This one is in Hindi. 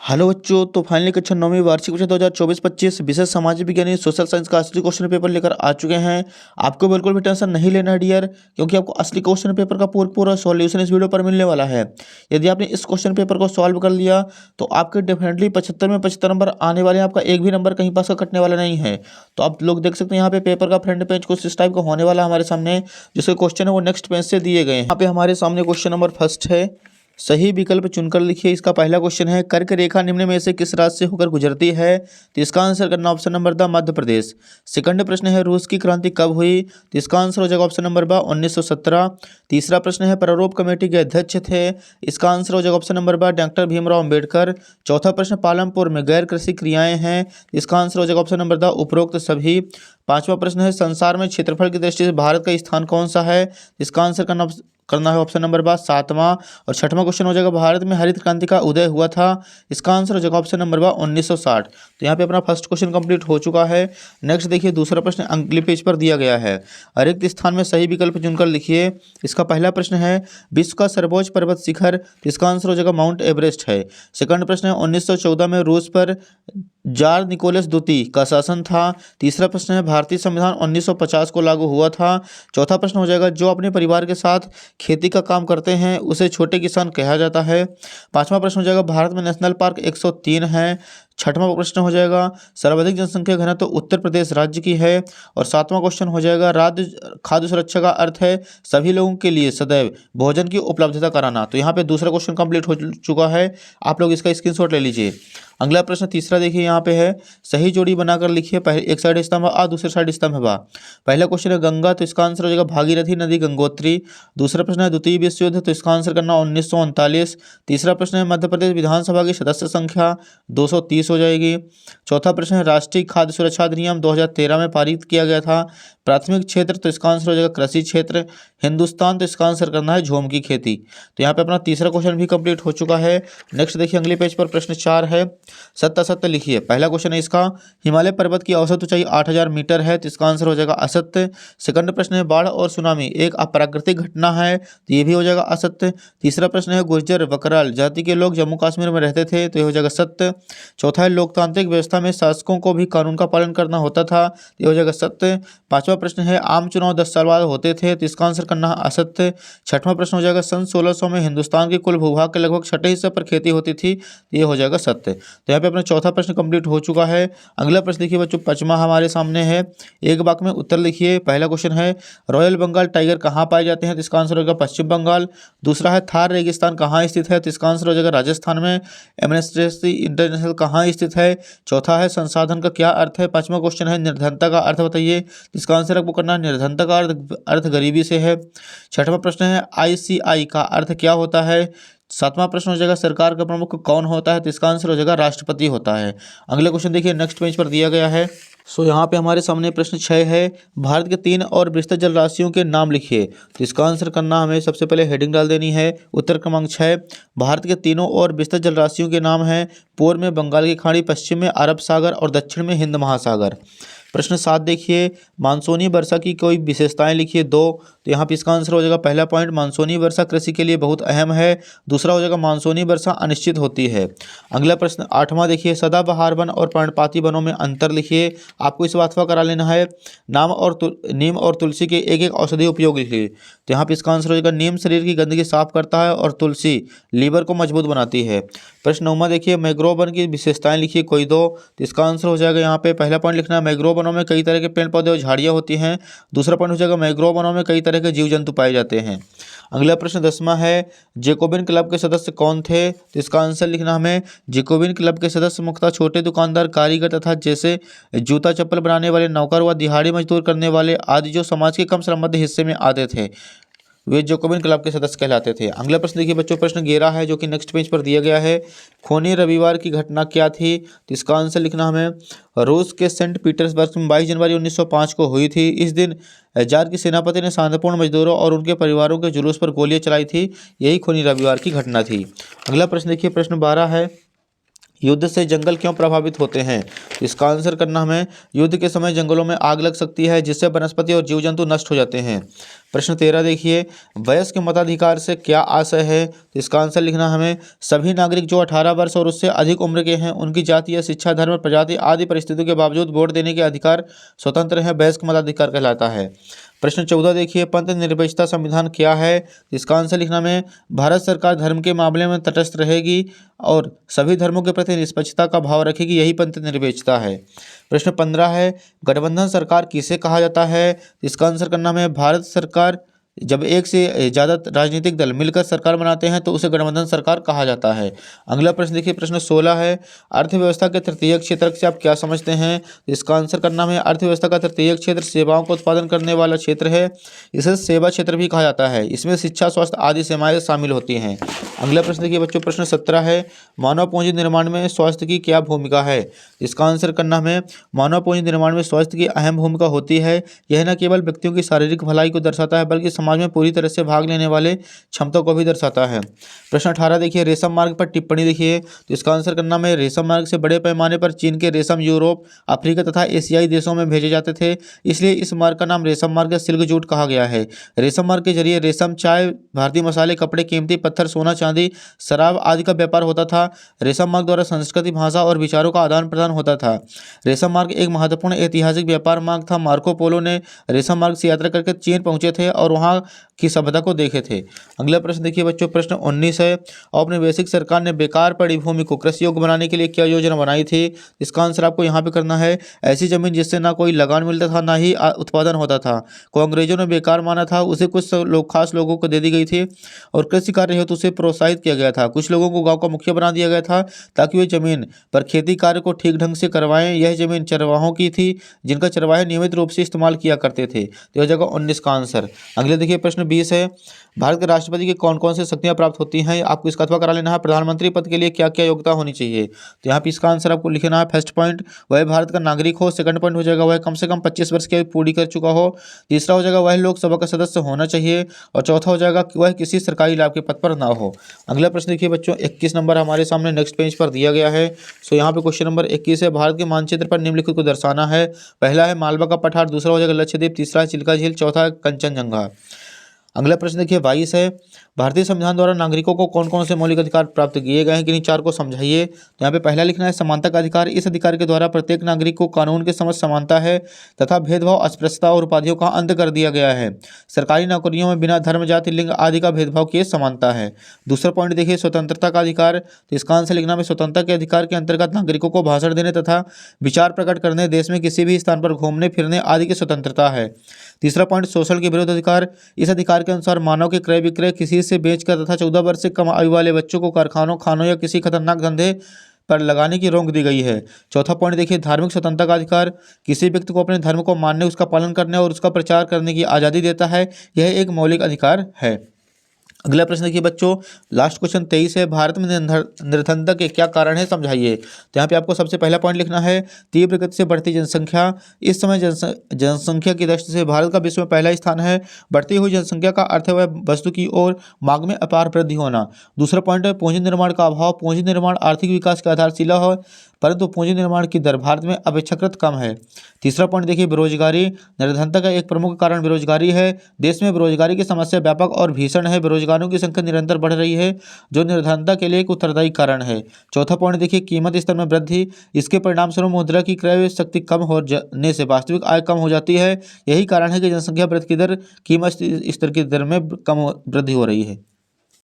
हेलो बच्चों, तो फाइनली कक्षा 9वीं वार्षिक परीक्षा 2024-25 विषय सामाजिक विज्ञान यानी सोशल साइंस का असली क्वेश्चन पेपर लेकर आ चुके हैं। आपको बिल्कुल भी टेंशन नहीं लेना है डियर, क्योंकि आपको असली क्वेश्चन पेपर का पूरा सॉल्यूशन इस वीडियो पर मिलने वाला है। यदि आपने इस क्वेश्चन पेपर को सॉल्व कर लिया तो आपके डेफिनेटली 75 में 75 नंबर आने वाले हैं। आपका एक भी नंबर कहीं पास का कटने वाला नहीं है। तो आप लोग देख सकते हैं यहाँ पे पेपर का फ्रंट पेज कुछ इस टाइप का होने वाला हमारे सामने। जिसके क्वेश्चन है वो नेक्स्ट पेज से दिए गए हैं। यहाँ पे हमारे सामने क्वेश्चन नंबर फर्स्ट है, सही विकल्प चुनकर लिखिए। इसका पहला क्वेश्चन है, कर्क रेखा निम्न में से किस राज्य से होकर गुजरती है? तो इसका आंसर करना option number the Madhya Pradesh. Second प्रश्न है, रूस की क्रांति कब हुई? तो इसका आंसर हो जाएगा ऑप्शन नंबर ब 1917। तीसरा प्रश्न है, प्रारूप कमेटी के अध्यक्ष थे? इसका आंसर हो जाएगा ऑप्शन नंबर ब डॉक्टर भीमराव अम्बेडकर। चौथा प्रश्न, पालमपुर में गैर कृषि क्रियाएं हैं? इसका आंसर हो जाएगा ऑप्शन नंबर द उपरोक्त सभी। पांचवा प्रश्न है, संसार में क्षेत्रफल की दृष्टि से भारत का स्थान कौन सा है? इसका आंसर करना है ऑप्शन नंबर बा 7वां। और छठवां क्वेश्चन हो जाएगा, भारत में हरित क्रांति का उदय हुआ था? इसका आंसर हो जाएगा ऑप्शन नंबर बा 1960। तो यहाँ पे अपना फर्स्ट क्वेश्चन कंप्लीट हो चुका है। नेक्स्ट देखिए, दूसरा प्रश्न अगले पेज पर दिया गया है। रिक्त स्थान में सही विकल्प चुनकर लिखिए। इसका पहला प्रश्न है, विश्व का सर्वोच्च पर्वत शिखर? तो इसका आंसर हो जाएगा माउंट एवरेस्ट है। सेकंड प्रश्न है, 1914 में रूस पर जार निकोलस द्वितीय का शासन था? तीसरा प्रश्न है, भारतीय संविधान 1950 को लागू हुआ था? चौथा प्रश्न हो जाएगा, जो अपने परिवार के साथ खेती का काम करते हैं उसे छोटे किसान कहा जाता है? पांचवा प्रश्न हो जाएगा, भारत में नेशनल पार्क 103 है? छठवां प्रश्न हो जाएगा, सर्वाधिक जनसंख्या घनत्व उत्तर प्रदेश राज्य की है? और सातवां क्वेश्चन हो जाएगा, राज्य खाद्य सुरक्षा का अर्थ है सभी लोगों के लिए सदैव भोजन की उपलब्धता कराना। तो यहाँ पे दूसरा क्वेश्चन कंप्लीट हो चुका है। आप लोग इसका स्क्रीनशॉट ले लीजिए। अगला प्रश्न तीसरा देखिए, यहाँ पे है, सही जोड़ी बनाकर लिखिए। पहले एक साइड स्तंभ आ, दूसरे साइड स्तंभ बा। पहला क्वेश्चन है गंगा, तो इसका आंसर हो जाएगा भागीरथी नदी गंगोत्री। दूसरा प्रश्न है द्वितीय विश्व युद्ध, तो इसका आंसर करना 1939। तीसरा प्रश्न है मध्य प्रदेश विधानसभा की सदस्य संख्या 230 हो जाएगी। चौथा प्रश्न है, राष्ट्रीय खाद्य सुरक्षा अधिनियम 2013 में पारित किया गया था? प्राथमिक क्षेत्र, तो इसका आंसर हो जाएगा कृषि क्षेत्र। हिंदुस्तान, तो इसका आंसर करना है झूम की खेती। तो यहाँ पे अपना तीसरा क्वेश्चन भी कंप्लीट हो चुका है। नेक्स्ट देखिए, अगले पेज पर प्रश्न 4 है, सत्य असत्य लिखिए। पहला क्वेश्चन है इसका, हिमालय पर्वत की औसत ऊंचाई 8000 मीटर है? तो इसका आंसर हो जाएगा असत्य। सेकंड प्रश्न है, बाढ़ और सुनामी एक अप्राकृतिक घटना है? तो ये भी हो जाएगा असत्य। तीसरा प्रश्न है, गुर्जर बकराल जाति के लोग जम्मू कश्मीर में रहते थे? तो ये हो जाएगा सत्य। चौथा है, लोकतांत्रिक व्यवस्था में शासकों को भी कानून का पालन करना होता था? तो ये हो जाएगा सत्य। पांचवा प्रश्न है, आम चुनाव 10 साल बाद होते थे? तो इसका आंसर करना है असत्य। छठवां प्रश्न हो जाएगा, सन 1600 में हिंदुस्तान के कुल भूभाग के लगभग छठे हिस्से पर खेती होती थी? तो ये हो जाएगा सत्य। तो यहाँ पे अपना चौथा प्रश्न कंप्लीट हो चुका है। अगला प्रश्न देखिए बच्चों, पांचवा हमारे सामने है, एक वाक्य में उत्तर लिखिए। पहला क्वेश्चन है, रॉयल बंगाल टाइगर कहाँ पाए जाते हैं? तो इसका आंसर होगा पश्चिम बंगाल। दूसरा है, थार रेगिस्तान कहाँ स्थित है? तो इसका आंसर हो जाएगा राजस्थान में। एमनेस्टी इंटरनेशनल कहाँ स्थित है? चौथा है, संसाधन का क्या अर्थ है? पांचवा क्वेश्चन है, निर्धनता का अर्थ बताइए। इसका आंसर आपको करना है, निर्धनता का अर्थ गरीबी से है। छठवां प्रश्न है, आईसीआई का अर्थ क्या होता है? सातवां प्रश्न हो जाएगा, सरकार का प्रमुख कौन होता है? तो इसका आंसर हो जाएगा राष्ट्रपति होता है। अगले क्वेश्चन देखिए, नेक्स्ट पेज पर दिया गया है। यहाँ पे हमारे सामने प्रश्न 6 है, भारत के 3 और विस्तृत जलराशियों के नाम लिखिए। तो इसका आंसर करना हमें सबसे पहले हेडिंग डाल देनी है। उत्तर क्रमांक 6, भारत के तीनों और विस्तृत जलराशियों के नाम हैं, पूर्व में बंगाल की खाड़ी, पश्चिम में अरब सागर और दक्षिण में हिंद महासागर। प्रश्न 7 देखिए, मानसूनी वर्षा की कोई विशेषताएं लिखिए 2। तो यहाँ पे इसका आंसर हो जाएगा, पहला पॉइंट, मानसूनी वर्षा कृषि के लिए बहुत अहम है। दूसरा हो जाएगा, मानसूनी वर्षा अनिश्चित होती है। अगला प्रश्न 8वां देखिए, सदाबहार वन और पर्णपाती वनों में अंतर लिखिए। आपको इस बात का करा लेना है, नीम और तुलसी के एक एक औषधि उपयोग लिखिए। तो यहाँ पे इसका आंसर हो जाएगा, नीम शरीर की गंदगी साफ करता है और तुलसी लीवर को मजबूत बनाती है। प्रश्न 9वां देखिए, मैंग्रोव वन की विशेषताएं लिखिए कोई 2। तो इसका आंसर हो जाएगा, यहाँ पे पहला पॉइंट लिखना है, मैंग्रोव वनों में कई तरह के पेड़ पौधे और झाड़ियाँ होती हैं। दूसरा पॉइंट हो जाएगा, मैंग्रोव वनों में कई तरह के जीव जंतु पाए जाते हैं। अगला प्रश्न 10वां है, जैकोबिन क्लब के सदस्य कौन थे? तो इसका आंसर लिखना हमें, जैकोबिन क्लब के सदस्य मुख्यतः छोटे दुकानदार, कारीगर तथा जैसे जूता चप्पल बनाने वाले, नौकर व दिहाड़ी मजदूर करने वाले आदि जो समाज के कम श्रमबद्ध हिस्से में आते थे, वे जैकोबिन क्लब के सदस्य कहलाते थे। अगला प्रश्न देखिए बच्चों, प्रश्न 11 है जो कि नेक्स्ट पेज पर दिया गया है, खूनी रविवार की घटना क्या थी? तो इसका आंसर लिखना हमें, रूस के सेंट पीटर्सबर्ग में 22 जनवरी 1905 को हुई थी। इस दिन जार की सेनापति ने शांतिपूर्ण मजदूरों और उनके परिवारों के जुलूस पर गोलियां चलाई थी। यही खूनी रविवार की घटना थी। अगला प्रश्न देखिए, प्रश्न 12 है, युद्ध से जंगल क्यों प्रभावित होते हैं? इसका आंसर करना हमें, युद्ध के समय जंगलों में आग लग सकती है जिससे वनस्पति और जीव जंतु नष्ट हो जाते हैं। प्रश्न 13 देखिए, वयस्क मताधिकार से क्या आशय है? तो इसका आंसर लिखना हमें सभी नागरिक जो 18 वर्ष और उससे अधिक उम्र के हैं उनकी जाति या शिक्षा, धर्म, प्रजाति आदि परिस्थितियों के बावजूद वोट देने के अधिकार स्वतंत्र है, वयस्क मताधिकार कहलाता है। प्रश्न 14 देखिए, पंथ निरपेक्षता संविधान क्या है? इसका आंसर लिखना में भारत सरकार धर्म के मामले में तटस्थ रहेगी और सभी धर्मों के प्रति निष्पक्षता का भाव रखेगी, यही पंथ निरपेक्षता है। प्रश्न 15 है, गठबंधन सरकार किसे कहा जाता है? इसका आंसर करना में भारत सरकार जब एक से ज़्यादा राजनीतिक दल मिलकर सरकार बनाते हैं तो उसे गठबंधन सरकार कहा जाता है। अगला प्रश्न देखिए, प्रश्न 16 है, अर्थव्यवस्था के तृतीयक क्षेत्र से आप क्या समझते हैं? इसका आंसर करना है अर्थव्यवस्था का तृतीयक क्षेत्र सेवाओं का उत्पादन करने वाला क्षेत्र है, इसे सेवा क्षेत्र भी कहा जाता है। इसमें शिक्षा, स्वास्थ्य आदि सेवाएं शामिल होती हैं। अगला प्रश्न देखिए बच्चों, प्रश्न 17 है, मानव पूंजी निर्माण में स्वास्थ्य की क्या भूमिका है? इसका आंसर करना है मानव पूंजी निर्माण में स्वास्थ्य की अहम भूमिका होती है। यह न केवल व्यक्तियों की शारीरिक भलाई को दर्शाता है बल्कि समाज में पूरी तरह से भाग लेने वाले क्षमता को भी दर्शाता है। प्रश्न 18 देखिए, रेशम मार्ग पर टिप्पणी देखिए। तो इसका आंसर करना में रेशम मार्ग से बड़े पैमाने पर चीन के रेशम यूरोप, अफ्रीका तथा एशियाई देशों में भेजे जाते थे, इसलिए इस मार्ग का नाम रेशम मार्ग या सिल्क जूट कहा गया है। रेशम मार्ग के जरिए रेशम, चाय, भारतीय मसाले, कपड़े, कीमती पत्थर, सोना, चांदी, शराब आदि का व्यापार होता था। रेशम मार्ग द्वारा संस्कृति, भाषा और विचारों का आदान प्रदान होता था। रेशम मार्ग एक महत्वपूर्ण ऐतिहासिक व्यापार मार्ग था। मार्को पोलो ने रेशम मार्ग से यात्रा करके चीन पहुंचे थे और वहां की सभ्यता को देखे थे। अगला प्रश्न देखिए बच्चों, प्रश्न 19 है, औपनिवेशिक सरकार ने बेकार पड़ी भूमि को कृषि योग्य बनाने के लिए क्या योजना बनाई थी? इसका आंसर आपको यहाँ पे करना है ऐसी जमीन जिससे ना कोई लगान मिलता था ना ही उत्पादन होता था, को अंग्रेजों ने बेकार माना था, उसे कुछ लोग खास लोगों को दे दी गई थी और कृषि कार्य हेतु उसे प्रोत्साहित किया गया था। कुछ लोगों को गाँव का मुखिया बना दिया गया था ताकि वे जमीन पर खेती कार्य को ठीक ढंग से करवाएं। यह जमीन चरवाहों की थी जिनका चरवाहे नियमित रूप से इस्तेमाल किया करते थे। तो यह जगह 19 का आंसर। अगले देखिए प्रश्न 20 है, भारत के राष्ट्रपति की कौन कौन से शक्तियां प्राप्त होती हैं? आपको इसका अथवा करा लेना है। प्रधानमंत्री पद के लिए क्या क्या योग्यता होनी चाहिए? तो यहाँ पे इसका आंसर आपको लिखना है। फर्स्ट पॉइंट, वह भारत का नागरिक हो। सेकंड पॉइंट हो जाएगा वह कम से कम 25 वर्ष की आयु पूरी कर चुका हो। तीसरा हो जाएगा वह लोकसभा का सदस्य होना चाहिए और चौथा हो जाएगा कि वह किसी सरकारी लाभ के पद पर ना हो। अगला प्रश्न देखिए बच्चों, 21 नंबर हमारे सामने नेक्स्ट पेज पर दिया गया है। सो यहाँ पे क्वेश्चन नंबर 21 है, भारत के मानचित्र पर निम्नलिखित को दर्शाना है। पहला है मालवा का पठार, दूसरा हो जाएगा लक्षद्वीप, तीसरा है चिल्का झील, चौथा है कंचनजंगा। अगला प्रश्न देखिए 22 है, भारतीय संविधान द्वारा नागरिकों को कौन कौन से मौलिक अधिकार प्राप्त किए गए हैं? किन्हीं चार को समझाइए। तो यहाँ पे पहला लिखना है समानता का अधिकार। इस अधिकार के द्वारा प्रत्येक नागरिक को कानून के समक्ष समानता है तथा भेदभाव, अस्पृश्यता और उपाधियों का अंत कर दिया गया है। सरकारी नौकरियों में बिना धर्म, जाति, लिंग आदि का भेदभाव किए समानता है। दूसरा पॉइंट देखिए स्वतंत्रता का अधिकार। तो इसका आंसर लिखना है स्वतंत्रता के अधिकार के अंतर्गत नागरिकों को भाषण देने तथा विचार प्रकट करने, देश में किसी भी स्थान पर घूमने फिरने आदि की स्वतंत्रता है। तीसरा पॉइंट शोषण के विरुद्ध अधिकार। इस अधिकार के अनुसार मानव के क्रय विक्रय, किसी से बेचकर तथा 14 वर्ष से कम आयु वाले बच्चों को कारखानों, खानों या किसी खतरनाक धंधे पर लगाने की रोक दी गई है। चौथा पॉइंट देखिए धार्मिक स्वतंत्रता का अधिकार। किसी व्यक्ति को अपने धर्म को मानने, उसका पालन करने और उसका प्रचार करने की आज़ादी देता है। यह एक मौलिक अधिकार है। अगला प्रश्न देखिए बच्चों, लास्ट क्वेश्चन 23 है, भारत में निर्धनता के क्या कारण है समझाइए। तो यहाँ पे आपको सबसे पहला पॉइंट लिखना है तीव्र गति से बढ़ती जनसंख्या। इस समय जनसंख्या की दृष्टि से भारत का विश्व में पहला स्थान है। बढ़ती हुई जनसंख्या का अर्थ है वह वस्तु की ओर मांग में अपार वृद्धि होना। दूसरा पॉइंट है पूंजी निर्माण का अभाव। पूंजी निर्माण आर्थिक विकास की आधारशिला है परंतु पूंजी निर्माण की दर भारत में अपेक्षाकृत कम है। तीसरा पॉइंट देखिए बेरोजगारी। निर्धनता का एक प्रमुख कारण बेरोजगारी है। देश में बेरोजगारी की समस्या व्यापक और भीषण है। बेरोजगारों की संख्या निरंतर बढ़ रही है जो निर्धनता के लिए एक उत्तरदायी कारण है। चौथा पॉइंट देखिए कीमत स्तर में वृद्धि। इसके परिणाम स्वरूप मुद्रा की क्रय शक्ति कम हो जाने से वास्तविक आय कम हो जाती है। यही कारण है कि जनसंख्या वृद्धि की दर कीमत स्तर की दर में कम वृद्धि हो रही है।